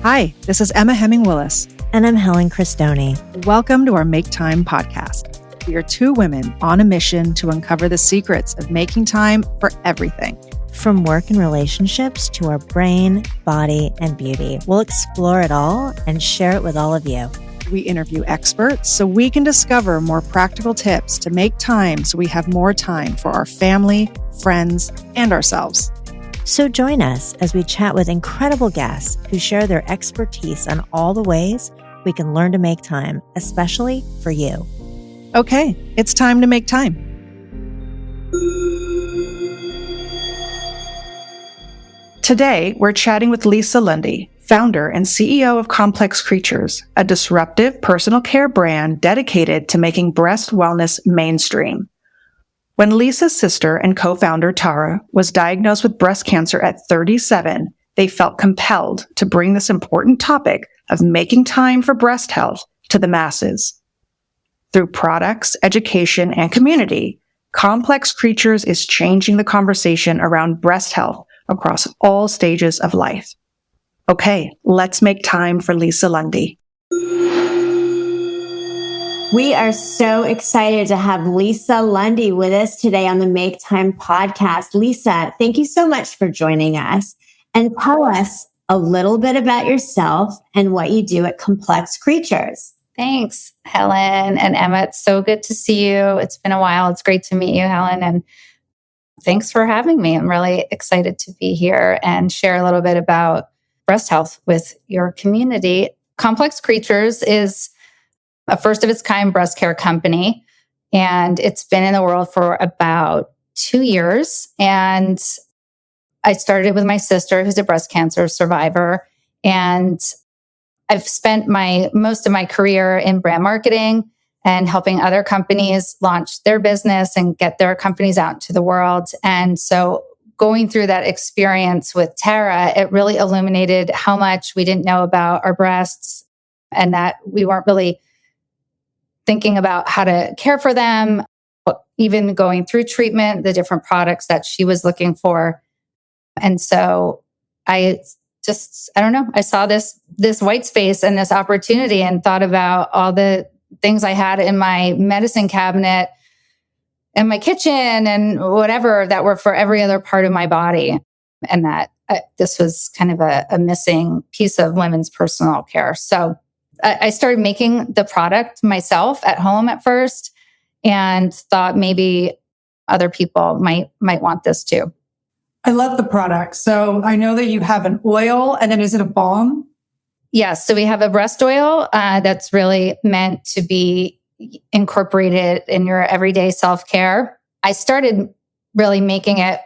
Hi, this is Emma Willis. And I'm Helen Christoni. Welcome to our Make Time podcast. We are two women on a mission to uncover the secrets of making time for everything. From work and relationships to our brain, body, and beauty, we'll explore it all and share it with all of you. We interview experts so we can discover more practical tips to make time so we have more time for our family, friends, and ourselves. So join us as we chat with incredible guests who share their expertise on all the ways we can learn to make time, especially for you. Okay, it's time to make time. Today, we're chatting with Lisa Lundy, founder and CEO of Complex Creatures, a disruptive personal care brand dedicated to making breast wellness mainstream. When Lisa's sister and co-founder Tara was diagnosed with breast cancer at 37, they felt compelled to bring this important topic of making time for breast health to the masses. Through products, education, and community, Complex Creatures is changing the conversation around breast health across all stages of life. Okay, let's make time for Lisa Lundy. We are so excited to have Lisa Lundy with us today on the Make Time podcast. Lisa, thank you so much for joining us, and tell us a little bit about yourself and what you do at Complex Creatures. Thanks, Helen and Emma. It's so good to see you. It's been a while. It's great to meet you, Helen, and thanks for having me. I'm really excited to be here and share a little bit about breast health with your community. Complex Creatures is a first of its kind breast care company, and it's been in the world for about 2 years. And I started with my sister, who's a breast cancer survivor, and I've spent most of my career in brand marketing and helping other companies launch their business and get their companies out into the world. And so going through that experience with Tara, it really illuminated how much we didn't know about our breasts and that we weren't really thinking about how to care for them, even going through treatment, the different products that she was looking for. And so I don't know, I saw this white space and this opportunity and thought about all the things I had in my medicine cabinet and my kitchen and whatever that were for every other part of my body. And that this was kind of a missing piece of women's personal care. So I started making the product myself at home at first and thought maybe other people might want this too. I love the product. So I know that you have an oil, and then is it a balm? Yes. So we have a breast oil that's really meant to be incorporated in your everyday self-care. I started really making it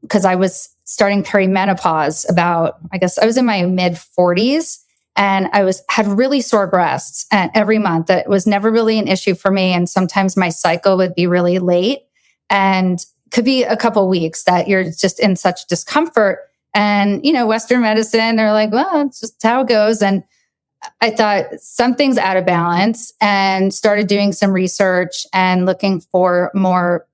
because I was starting perimenopause I was in my mid 40s. And I had really sore breasts every month. That was never really an issue for me. And sometimes my cycle would be really late and could be a couple weeks that you're just in such discomfort. And, Western medicine, they're like, well, it's just how it goes. And I thought something's out of balance and started doing some research and looking for more,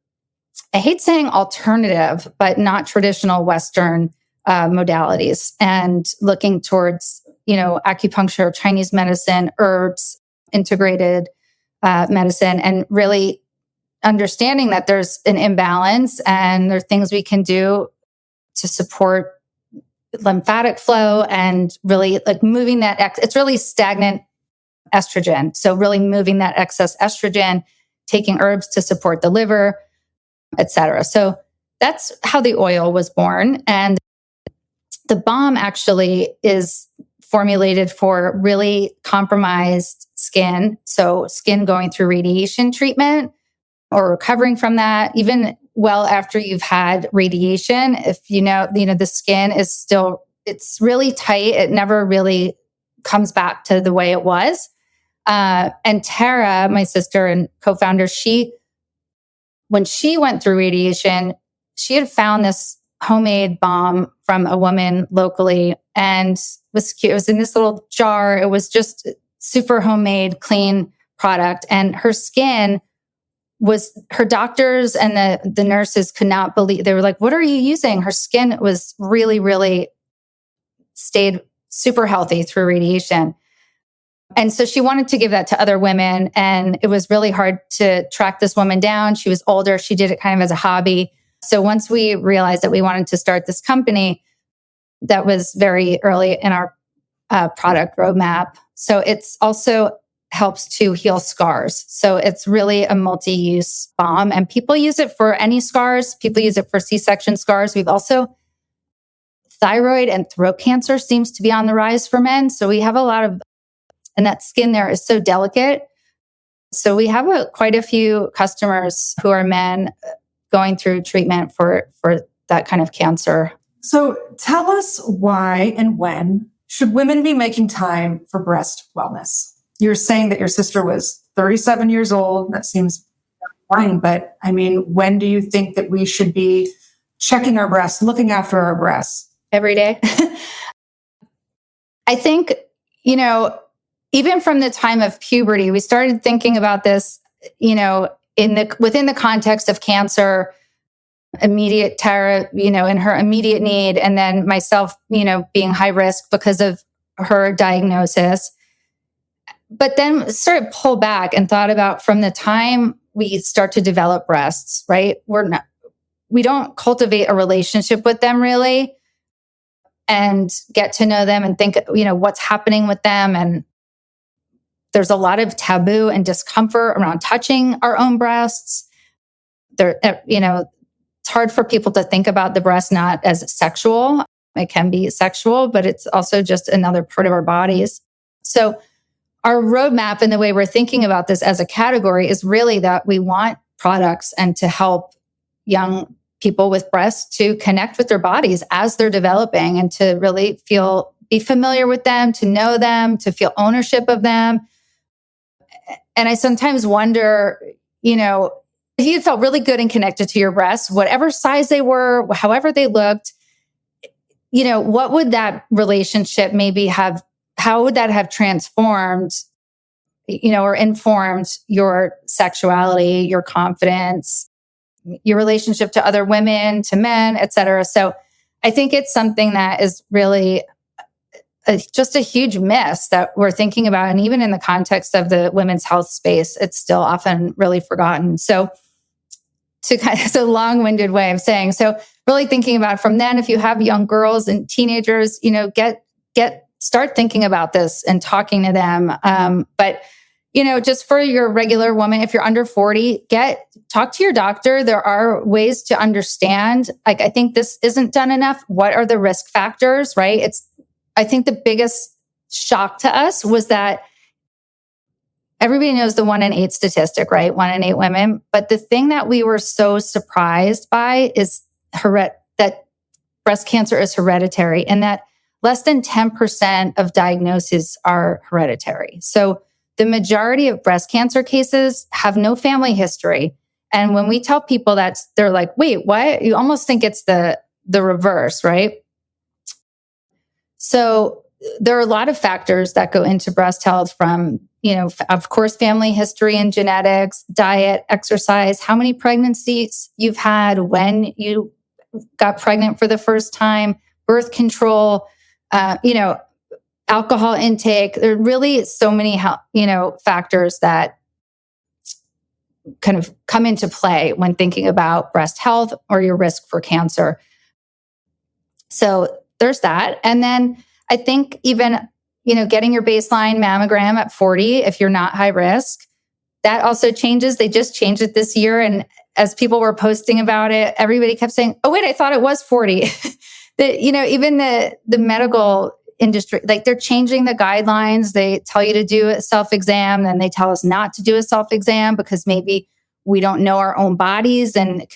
I hate saying alternative, but not traditional Western modalities, and looking towards acupuncture, Chinese medicine, herbs, integrated medicine, and really understanding that there's an imbalance and there are things we can do to support lymphatic flow and really like moving that. It's really stagnant estrogen. So really moving that excess estrogen, taking herbs to support the liver, et cetera. So that's how the oil was born. And the balm actually is formulated for really compromised skin. So skin going through radiation treatment or recovering from that, even well after you've had radiation, if the skin is still, it's really tight. It never really comes back to the way it was. And Tara, my sister and co-founder, when she went through radiation, she had found this homemade balm from a woman locally, and was cute. It was in this little jar. It was just super homemade, clean product. And her skin her doctors and the nurses could not believe. They were like, what are you using? Her skin was really, really stayed super healthy through radiation. And so she wanted to give that to other women. And it was really hard to track this woman down. She was older. She did it kind of as a hobby. So once we realized that we wanted to start this company, that was very early in our product roadmap. So it's also helps to heal scars. So it's really a multi-use balm, and people use it for any scars. People use it for C-section scars. We've also thyroid and throat cancer seems to be on the rise for men. So we have a lot of, and that skin there is so delicate. So we have quite a few customers who are men going through treatment for that kind of cancer. So tell us why and when should women be making time for breast wellness? You're saying that your sister was 37 years old. That seems fine. But I mean, when do you think that we should be checking our breasts, looking after our breasts? Every day. I think, even from the time of puberty, we started thinking about this, within the context of cancer, immediate Tara, in her immediate need, and then myself, being high risk because of her diagnosis. But then sort of pull back and thought about from the time we start to develop breasts, right? We don't cultivate a relationship with them really and get to know them and think, what's happening with them. And there's a lot of taboo and discomfort around touching our own breasts. It's hard for people to think about the breast not as sexual. It can be sexual, but it's also just another part of our bodies. So our roadmap and the way we're thinking about this as a category is really that we want products and to help young people with breasts to connect with their bodies as they're developing and to really be familiar with them, to know them, to feel ownership of them. And I sometimes wonder, if you felt really good and connected to your breasts, whatever size they were, however they looked, what would that relationship maybe have, how would that have transformed, or informed your sexuality, your confidence, your relationship to other women, to men, et cetera. So I think it's something that is really just a huge miss that we're thinking about. And even in the context of the women's health space, it's still often really forgotten. So it's a long-winded way of saying, so really thinking about from then, if you have young girls and teenagers, start thinking about this and talking to them. But just for your regular woman, if you're under 40, talk to your doctor. There are ways to understand, I think this isn't done enough. What are the risk factors, right? I think the biggest shock to us was that everybody knows the 1 in 8 statistic, right? 1 in 8 women. But the thing that we were so surprised by is that breast cancer is hereditary and that less than 10% of diagnoses are hereditary. So the majority of breast cancer cases have no family history. And when we tell people that, they're like, wait, what? You almost think it's the reverse, right? So there are a lot of factors that go into breast health from, of course, family history and genetics, diet, exercise, how many pregnancies you've had, when you got pregnant for the first time, birth control, alcohol intake. There are really so many, factors that kind of come into play when thinking about breast health or your risk for cancer. So there's that. And then I think even, getting your baseline mammogram at 40, if you're not high risk, that also changes. They just changed it this year. And as people were posting about it, everybody kept saying, oh, wait, I thought it was 40. Even the medical industry, they're changing the guidelines. They tell you to do a self-exam, then they tell us not to do a self-exam because maybe we don't know our own bodies. And,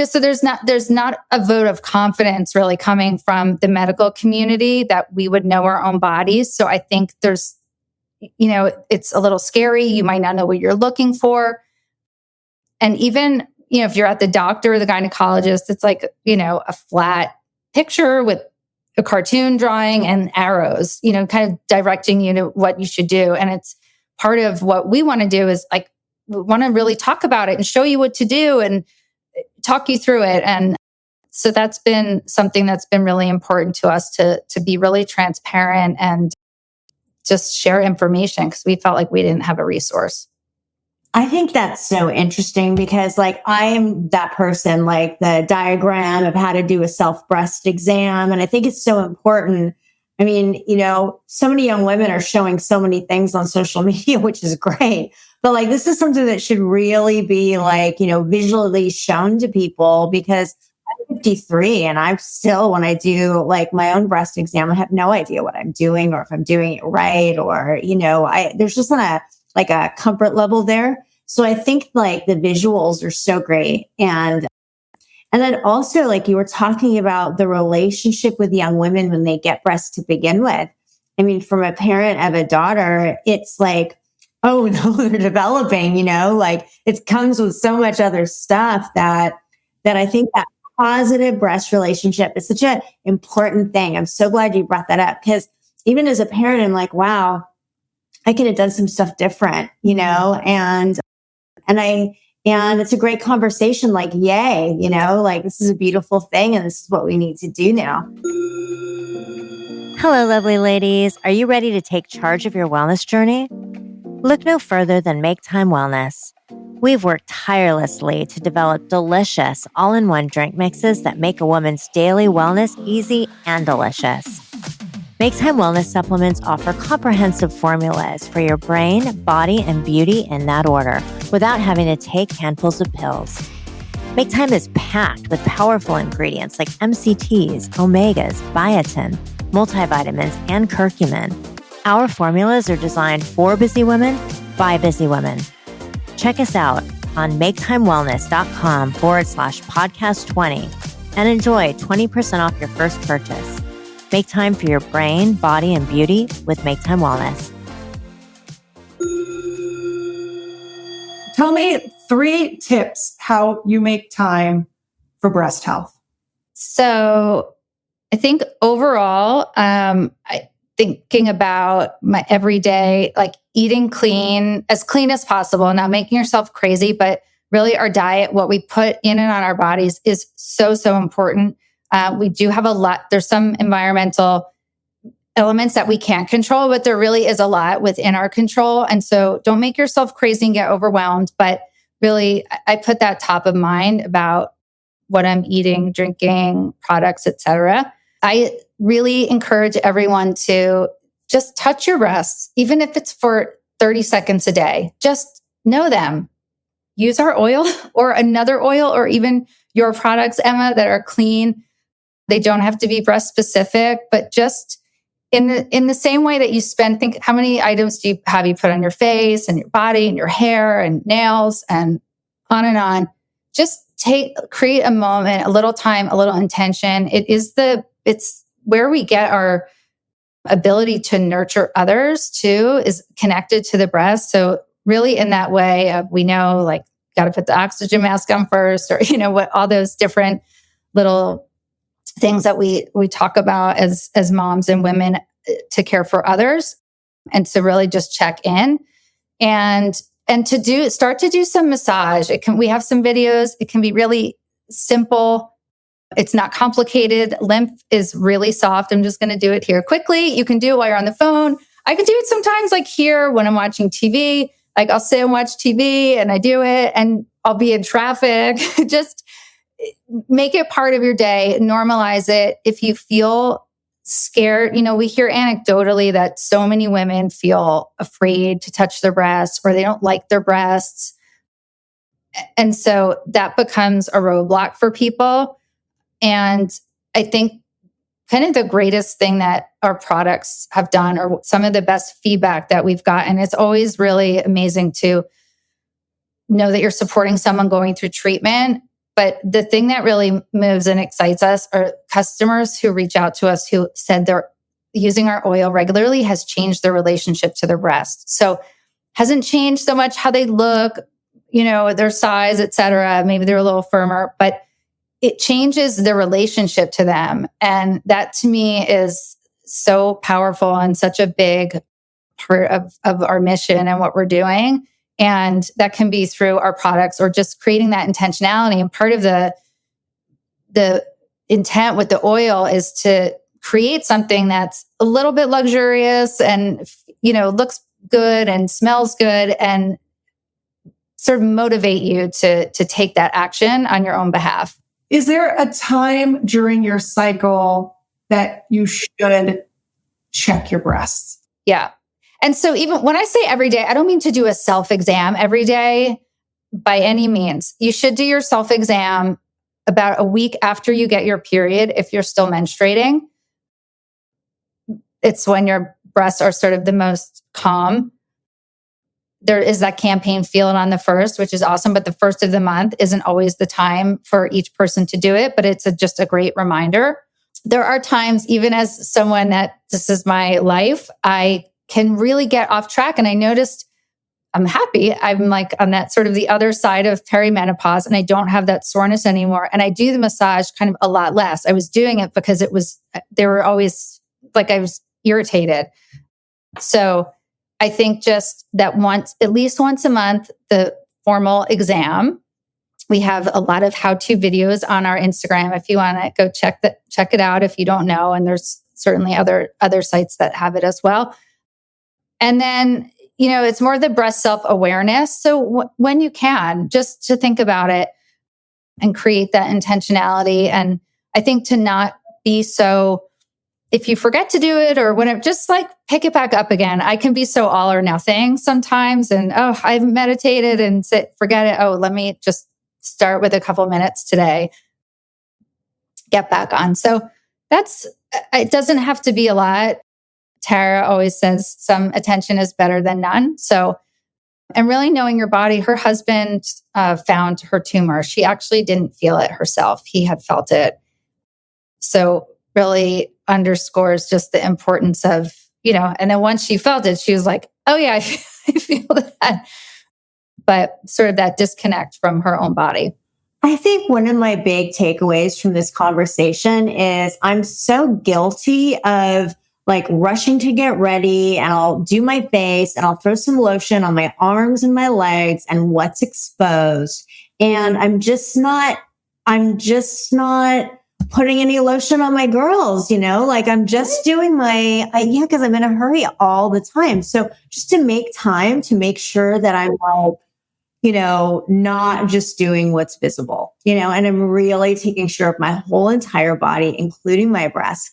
so there's not a vote of confidence really coming from the medical community that we would know our own bodies. So I think there's, it's a little scary. You might not know what you're looking for. And even, if you're at the doctor or the gynecologist, it's like, a flat picture with a cartoon drawing and arrows, kind of directing you to what you should do. And it's part of what we want to do is we want to really talk about it and show you what to do and talk you through it. And So that's been something that's been really important to us to be really transparent and just share information because we felt like we didn't have a resource. I think that's so interesting because like I am that person, like the diagram of how to do a self breast exam. And I think it's so important. I mean, so many young women are showing so many things on social media, which is great. But like, this is something that should really be like, visually shown to people because I'm 53 and I'm still, when I do like my own breast exam, I have no idea what I'm doing or if I'm doing it right. Or, there's just not a comfort level there. So I think like the visuals are so great. And then also like you were talking about the relationship with young women when they get breasts to begin with. I mean, from a parent of a daughter, it's like, oh no, they're developing, like it comes with so much other stuff that I think that positive breast relationship is such an important thing. I'm so glad you brought that up because even as a parent, I'm like, wow, I could have done some stuff different, and it's a great conversation, like, yay, like this is a beautiful thing and this is what we need to do now. Hello, lovely ladies. Are you ready to take charge of your wellness journey? Look no further than Make Time Wellness. We've worked tirelessly to develop delicious all-in-one drink mixes that make a woman's daily wellness easy and delicious. Make Time Wellness supplements offer comprehensive formulas for your brain, body, and beauty in that order without having to take handfuls of pills. Make Time is packed with powerful ingredients like MCTs, omegas, biotin, multivitamins, and curcumin. Our formulas are designed for busy women by busy women. Check us out on maketimewellness.com/podcast20 and enjoy 20% off your first purchase. Make time for your brain, body, and beauty with Make Time Wellness. Tell me 3 tips how you make time for breast health. So I think overall, thinking about my everyday, like eating clean as possible, not making yourself crazy, but really our diet, what we put in and on our bodies is so, so important. We do have a lot. There's some environmental elements that we can't control, but there really is a lot within our control. And so don't make yourself crazy and get overwhelmed. But really, I put that top of mind about what I'm eating, drinking, products, etc. I really encourage everyone to just touch your breasts, even if it's for 30 seconds a day. Just know them. Use our oil or another oil or even your products, Emma, that are clean. They don't have to be breast specific, but just in the same way that you think how many items do you put on your face and your body and your hair and nails and on. Just create a moment, a little time, a little intention. It's where we get our ability to nurture others too, is connected to the breast. So really in that way, we know like got to put the oxygen mask on first, or what all those different little things that we talk about as moms and women to care for others, and to really just check in and start to do some massage. We have some videos. It can be really simple. It's not complicated. Lymph is really soft. I'm just going to do it here quickly. You can do it while you're on the phone. I can do it sometimes like here when I'm watching TV. Like I'll sit and watch TV and I do it and I'll be in traffic. Just make it part of your day. Normalize it. If you feel scared, we hear anecdotally that so many women feel afraid to touch their breasts or they don't like their breasts. And so that becomes a roadblock for people. And I think kind of the greatest thing that our products have done, or some of the best feedback that we've gotten, it's always really amazing to know that you're supporting someone going through treatment. But the thing that really moves and excites us are customers who reach out to us who said they're using our oil regularly has changed their relationship to their breast. So hasn't changed so much how they look, their size, et cetera. Maybe they're a little firmer, but it changes the relationship to them. And that to me is so powerful and such a big part of our mission and what we're doing. And that can be through our products or just creating that intentionality. And part of the intent with the oil is to create something that's a little bit luxurious and, looks good and smells good and sort of motivate you to take that action on your own behalf. Is there a time during your cycle that you should check your breasts? Yeah. And so even when I say every day, I don't mean to do a self-exam every day by any means. You should do your self-exam about a week after you get your period if you're still menstruating. It's when your breasts are sort of the most calm. There is that campaign Feel It on the First, which is awesome, but the first of the month isn't always the time for each person to do it, but it's just a great reminder. There are times, even as someone that this is my life, I can really get off track. And I noticed I'm happy. I'm like on that sort of the other side of perimenopause and I don't have that soreness anymore. And I do the massage kind of a lot less. I was doing it because they were always like, I was irritated. So I think just that at least once a month, the formal exam. We have a lot of how-to videos on our Instagram. If you want to go check it out if you don't know. And there's certainly other sites that have it as well. And then, it's more the breast self-awareness. So when you can, just to think about it and create that intentionality. And I think to not be so, if you forget to do it or whatever, just like pick it back up again. I can be so all or nothing sometimes. And, I've meditated and forget it. Let me just start with a couple minutes today, get back on. So it doesn't have to be a lot. Tara always says some attention is better than none. So, and really knowing your body, her husband found her tumor. She actually didn't feel it herself. He had felt it. So really underscores just the importance of, and then once she felt it, she was like, oh yeah, I feel that. But sort of that disconnect from her own body. I think one of my big takeaways from this conversation is I'm so guilty of like rushing to get ready and I'll do my face and I'll throw some lotion on my arms and my legs and what's exposed. And I'm just not putting any lotion on my girls, like I'm just doing because I'm in a hurry all the time. So just to make time to make sure that I'm not just doing what's visible, and I'm really taking care of my whole entire body, including my breasts,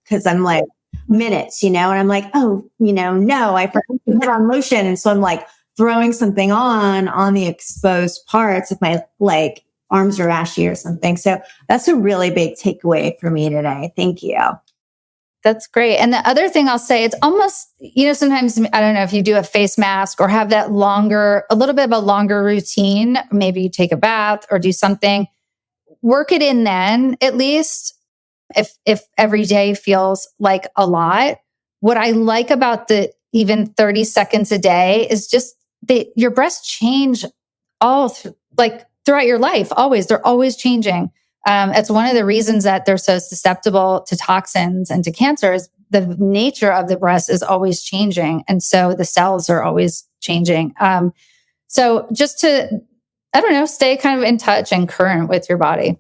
because I'm like minutes, and I'm like, no, I forgot to put on lotion. And so I'm like throwing something on the exposed parts if my arms are ashy or something. So that's a really big takeaway for me today. Thank you. That's great. And the other thing I'll say, it's almost, sometimes, I don't know if you do a face mask or have that a little bit of a longer routine, maybe you take a bath or do something, work it in then, at least if every day feels like a lot. What I like about the even 30 seconds a day is just your breasts change throughout your life. Always. They're always changing. It's one of the reasons that they're so susceptible to toxins and to cancer is the nature of the breast is always changing. And so the cells are always changing. So just to, stay kind of in touch and current with your body.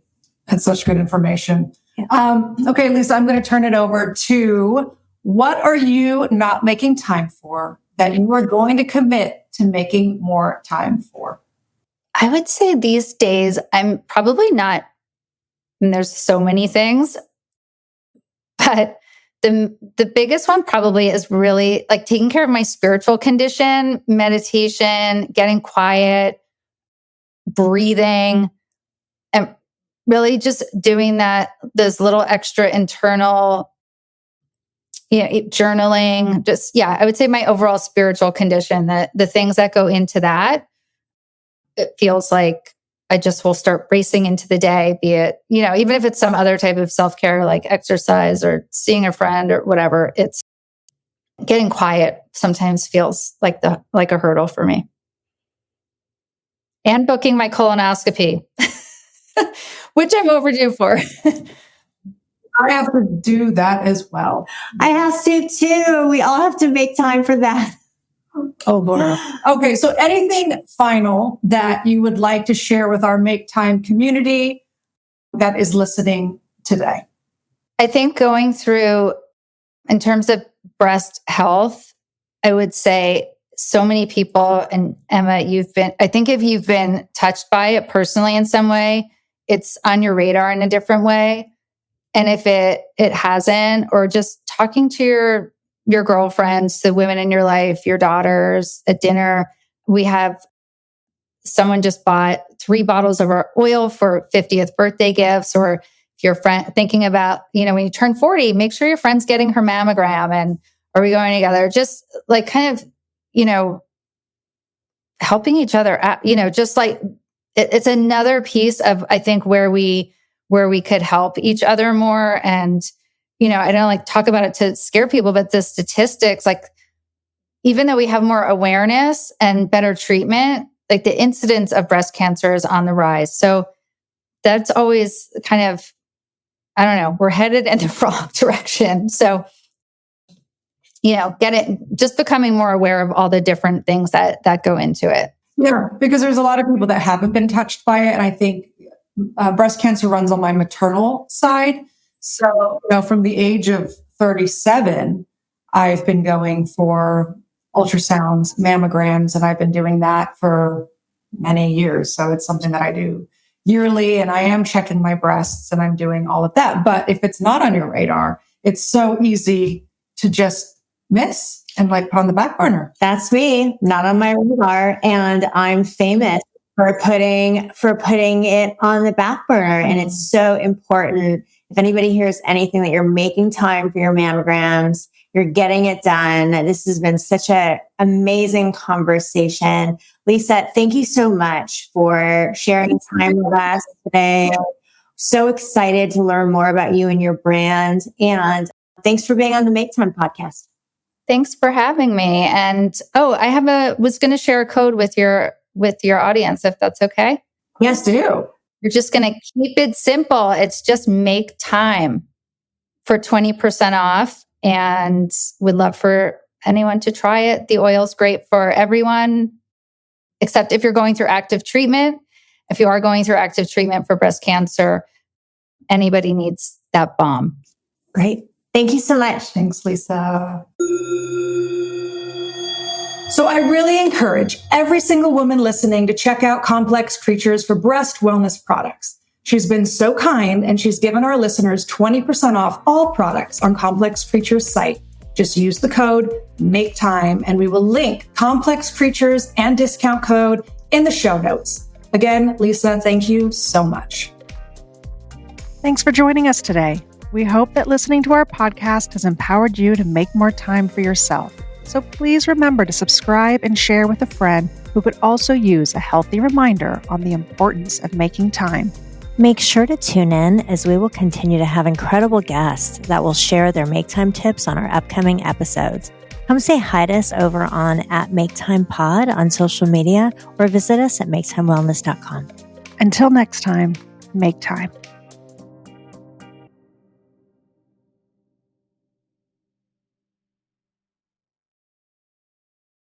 That's such good information. Yeah. Okay, Lisa, I'm going to turn it over to what are you not making time for that you are going to commit to making more time for? I would say these days, I'm probably not, and there's so many things, but the biggest one probably is really like taking care of my spiritual condition, meditation, getting quiet, breathing, and really just doing those little extra internal, journaling, I would say my overall spiritual condition, the things that go into that, it feels like I just will start racing into the day, be it, even if it's some other type of self-care, like exercise or seeing a friend or whatever, it's getting quiet sometimes feels like a hurdle for me. And booking my colonoscopy, which I'm overdue for. I have to do that as well. I have to too. We all have to make time for that. Oh, Lord. Okay. So anything final that you would like to share with our Make Time community that is listening today? I think going through, in terms of breast health, I would say so many people, and Emma, I think if you've been touched by it personally in some way, it's on your radar in a different way. And if it hasn't, or just talking to your girlfriends, the women in your life, your daughters at dinner, we have someone just bought 3 bottles of our oil for 50th birthday gifts, or if your friend thinking about, when you turn 40, make sure your friend's getting her mammogram, and are we going together? Just like kind of, helping each other out, just like it's another piece of, I think, where we could help each other more. And, I don't like talk about it to scare people, but the statistics, like, even though we have more awareness and better treatment, like the incidence of breast cancer is on the rise. So that's always kind of, I don't know, we're headed in the wrong direction. So, just becoming more aware of all the different things that go into it. Yeah, because there's a lot of people that haven't been touched by it. And I think breast cancer runs on my maternal side. So, from the age of 37, I've been going for ultrasounds, mammograms, and I've been doing that for many years. So it's something that I do yearly, and I am checking my breasts and I'm doing all of that. But if it's not on your radar, it's so easy to just miss and like put on the back burner. That's me, not on my radar. And I'm famous for putting it on the back burner. And it's so important. If anybody hears anything, that you're making time for your mammograms, you're getting it done. This has been such an amazing conversation. Lisa, thank you so much for sharing time with us today. So excited to learn more about you and your brand. And thanks for being on the Make Time podcast. Thanks for having me. And I was going to share a code with your audience, if that's okay. Yes, do. You're just going to keep it simple. It's just make time for 20% off, and would love for anyone to try it. The oil's great for everyone, except if you're going through active treatment. If you are going through active treatment for breast cancer, anybody needs that bomb. Great. Thank you so much. Thanks, Lisa. So I really encourage every single woman listening to check out Complex Creatures for breast wellness products. She's been so kind, and she's given our listeners 20% off all products on Complex Creatures' site. Just use the code MAKETIME, and we will link Complex Creatures and discount code in the show notes. Again, Lisa, thank you so much. Thanks for joining us today. We hope that listening to our podcast has empowered you to make more time for yourself. So please remember to subscribe and share with a friend who could also use a healthy reminder on the importance of making time. Make sure to tune in, as we will continue to have incredible guests that will share their Make Time tips on our upcoming episodes. Come say hi to us over on @MakeTimePod on social media, or visit us at MakeTimeWellness.com. Until next time, make time.